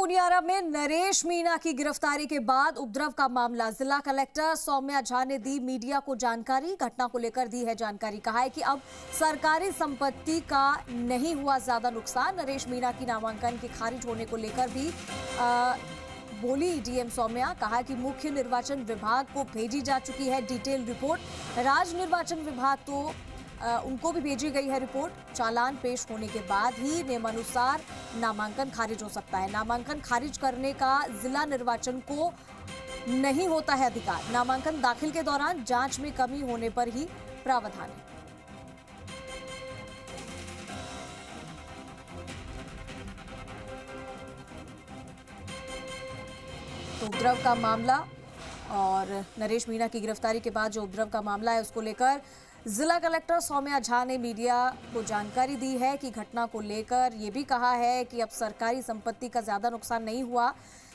पुनियारा में नरेश मीणा की गिरफ्तारी के बाद उपद्रव का मामला, जिला कलेक्टर सौम्या झा ने दी मीडिया को जानकारी। घटना को लेकर दी है जानकारी। कहा है कि अब सरकारी संपत्ति का नहीं हुआ ज्यादा नुकसान। नरेश मीणा की नामांकन के खारिज होने को लेकर भी बोली डीएम सौम्या। कहा कि मुख्य निर्वाचन विभाग को भेजी जा चुकी है डिटेल रिपोर्ट। राज्य निर्वाचन विभाग तो उनको भी भेजी गई है रिपोर्ट। चालान पेश होने के बाद ही नियमानुसार नामांकन खारिज हो सकता है। नामांकन खारिज करने का जिला निर्वाचन को नहीं होता है अधिकार। नामांकन दाखिल के दौरान जांच में कमी होने पर ही प्रावधान है। तो उपद्रव का मामला और नरेश मीणा की गिरफ्तारी के बाद जो उपद्रव का मामला है उसको लेकर जिला कलेक्टर सौम्या झा ने मीडिया को जानकारी दी है कि घटना को लेकर ये भी कहा है कि अब सरकारी संपत्ति का ज्यादा नुकसान नहीं हुआ।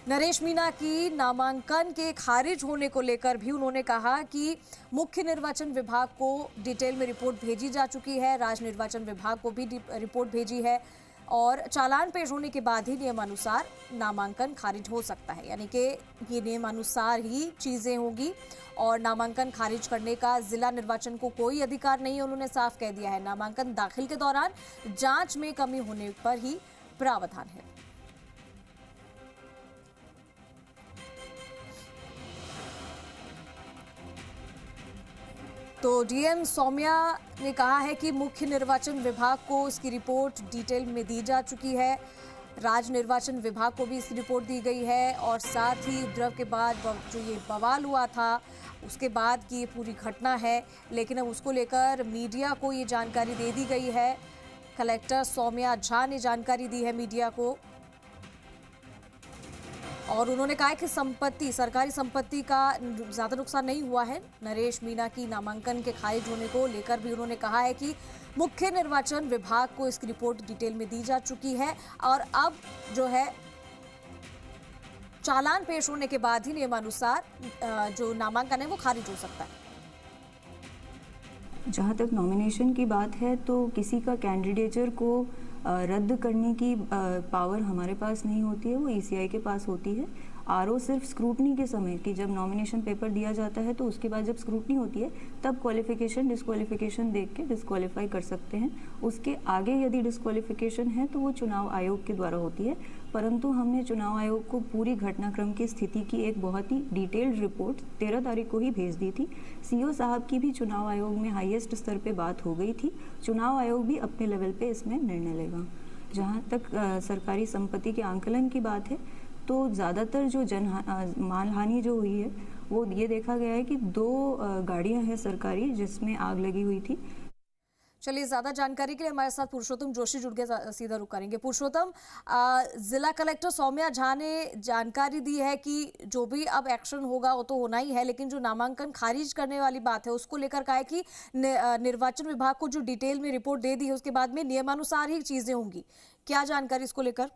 नरेश मीणा की नामांकन के खारिज होने को लेकर भी उन्होंने कहा कि मुख्य निर्वाचन विभाग को डिटेल में रिपोर्ट भेजी जा चुकी है। राज्य निर्वाचन विभाग को भी रिपोर्ट भेजी है और चालान पेश होने के बाद ही नियमानुसार नामांकन खारिज हो सकता है। यानी कि ये नियमानुसार ही चीजें होगी और नामांकन खारिज करने का जिला निर्वाचन को कोई अधिकार नहीं है। उन्होंने साफ कह दिया है नामांकन दाखिल के दौरान जांच में कमी होने पर ही प्रावधान है। तो डीएम सौम्या ने कहा है कि मुख्य निर्वाचन विभाग को इसकी रिपोर्ट डिटेल में दी जा चुकी है। राज्य निर्वाचन विभाग को भी इसकी रिपोर्ट दी गई है और साथ ही उपद्रव के बाद जो ये बवाल हुआ था उसके बाद की ये पूरी घटना है। लेकिन अब उसको लेकर मीडिया को ये जानकारी दे दी गई है। कलेक्टर सौम्या झा ने जानकारी दी है मीडिया को और उन्होंने कहा कि संपत्ति, सरकारी संपत्ति का ज्यादा नुकसान नहीं हुआ है। नरेश मीणा की नामांकन के खारिज होने को लेकर भी उन्होंने कहा है कि मुख्य निर्वाचन विभाग को इसकी रिपोर्ट डिटेल में दी जा चुकी है और अब जो है चालान पेश होने के बाद ही नियमानुसार जो नामांकन है वो खारिज हो सकता है। जहाँ तक नॉमिनेशन की बात है तो किसी का कैंडिडेचर को रद्द करने की पावर हमारे पास नहीं होती है, वो ईसीआई के पास होती है। आरओ सिर्फ स्क्रूटनी के समय की जब नॉमिनेशन पेपर दिया जाता है तो उसके बाद जब स्क्रूटनी होती है तब क्वालिफिकेशन डिस्क्वालिफिकेशन देख के डिस्क्वालीफाई कर सकते हैं। उसके आगे यदि डिस्क्वालिफिकेशन है तो वो चुनाव आयोग के द्वारा होती है। परंतु हमने चुनाव आयोग को पूरी घटनाक्रम की स्थिति की एक बहुत ही डिटेल्ड रिपोर्ट 13 तारीख को ही भेज दी थी। सीओ साहब की भी चुनाव आयोग में हाईएस्ट स्तर पे बात हो गई थी। चुनाव आयोग भी अपने लेवल पे इसमें निर्णय लेगा। जहाँ तक सरकारी संपत्ति के आंकलन की बात है तो ज़्यादातर जो मानहानि जो हुई है वो ये देखा गया है कि 2 गाड़ियां हैं सरकारी जिसमें आग लगी हुई थी। चलिए, ज्यादा जानकारी के लिए हमारे साथ पुरुषोत्तम जोशी जुड़ गए, सीधा रुक करेंगे। पुरुषोत्तम, जिला कलेक्टर सौम्या झा ने जानकारी दी है कि जो भी अब एक्शन होगा वो तो होना ही है, लेकिन जो नामांकन खारिज करने वाली बात है उसको लेकर कहा है कि निर्वाचन विभाग को जो डिटेल में रिपोर्ट दे दी है उसके बाद में नियमानुसार ही चीजें होंगी। क्या जानकारी इसको लेकर?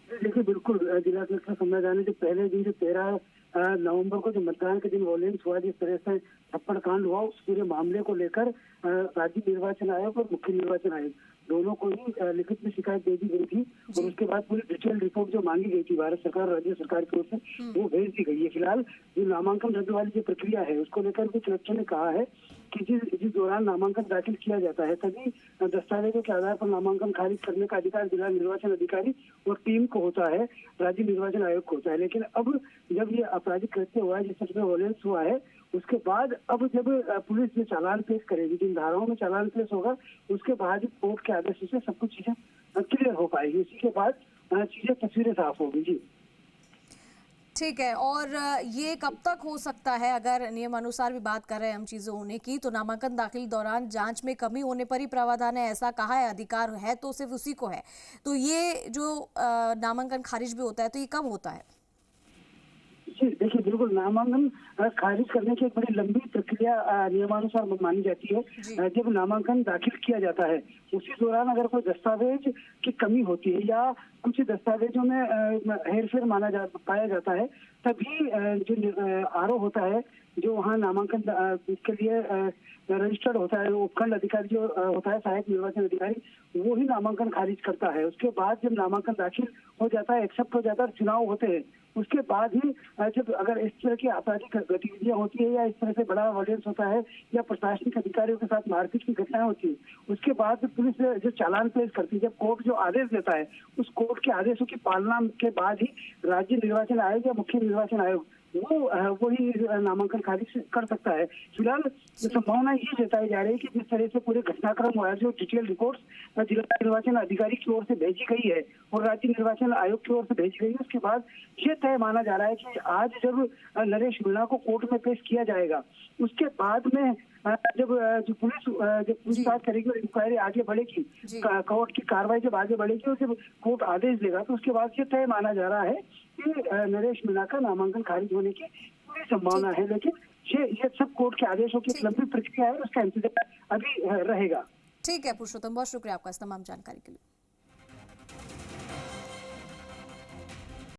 देखिए, बिल्कुल जिला कलेक्टर सौम्या झा ने जो पहले दिन जो 13 नवंबर को जो मतदान के दिन वॉयलेंस हुआ, जिस तरह से थप्पड़ कांड हुआ, उस पूरे मामले को लेकर राज्य निर्वाचन आयोग और मुख्य निर्वाचन आयोग दोनों को ही लिखित में शिकायत दे दी गई थी और उसके बाद पूरी डिटेल रिपोर्ट जो मांगी गई थी भारत सरकार और राज्य सरकार की ओर से वो भेज दी गई है। फिलहाल जो नामांकन रद्द वाली जो प्रक्रिया है उसको लेकर भी कलेक्टर ने कहा है कि जिस दौरान नामांकन दाखिल किया जाता है तभी दस्तावेजों के आधार पर नामांकन खारिज करने का अधिकार जिला निर्वाचन अधिकारी और टीम को होता है, राज्य निर्वाचन आयोग को होता है। लेकिन अब जब ये आपराधिक कृत्य हुआ है, जिस तरह वॉयलेंस हुआ है, उसके बाद अब जब पुलिस जो चालान पेश करेगी, जिन धाराओं में चालान पेश होगा, उसके बाद कोर्ट के आदेश से सब कुछ चीजें क्लियर हो पाएगी। इसी के बाद चीजें तस्वीरें साफ होगी। जी ठीक है। और ये कब तक हो सकता है? अगर नियम अनुसार भी बात कर रहे हैं हम चीजें होने की, तो नामांकन दाखिल दौरान जांच में कमी होने पर ही प्रावधान है, ऐसा कहा है। अधिकार है तो सिर्फ उसी को है। तो ये जो नामांकन खारिज भी होता है तो ये कब होता है? देखिए, बिल्कुल नामांकन खारिज करने की एक बड़ी लंबी प्रक्रिया नियमानुसार मानी जाती है। जब नामांकन दाखिल किया जाता है उसी दौरान अगर कोई दस्तावेज की कमी होती है या कुछ दस्तावेजों में हेरफेर पाया जाता है, तभी जो आरओ होता है जो वहाँ नामांकन के लिए रजिस्टर्ड होता है, उपखंड अधिकारी जो होता है, सहायक निर्वाचन अधिकारी, वो ही नामांकन खारिज करता है। उसके बाद जब नामांकन दाखिल हो जाता है, एक्सेप्ट हो जाता है, चुनाव होते हैं, उसके बाद ही जब अगर इस तरह की आपराधिक गतिविधियां होती है या इस तरह से बड़ा वायलेंस होता है या प्रशासनिक अधिकारियों के साथ मारपीट की घटनाएं होती है, उसके बाद पुलिस जो चालान पेश करती है, जब कोर्ट जो आदेश देता है, उस कोर्ट के आदेशों की पालना के बाद ही राज्य निर्वाचन आयोग या मुख्य निर्वाचन आयोग वो ही नामांकन खारिज कर सकता है। फिलहाल संभावना ये जताई जा रही है कि जिस तरह से पूरे घटनाक्रम हुआ है, जो डिटेल रिपोर्ट्स जिला निर्वाचन अधिकारी की ओर से भेजी गई है और राज्य निर्वाचन आयोग की ओर से भेजी गई है, उसके बाद ये तय माना जा रहा है कि आज जब नरेश मीणा को कोर्ट में पेश किया जाएगा, उसके बाद में जब पुलिस जब पूछताछ करेगी और इंक्वायरी आगे बढ़ेगी, कोर्ट की कार्रवाई जब आगे बढ़ेगी और जब कोर्ट आदेश देगा, तो उसके बाद ये तय माना जा रहा है कि नरेश मीणा का नामांकन खारिज होने की पूरी संभावना है। लेकिन ये सब कोर्ट के आदेशों की लंबी प्रक्रिया है, उसका इंतजार अभी रहेगा। ठीक है पुरुषोत्तम, बहुत शुक्रिया आपका इस तमाम जानकारी के लिए।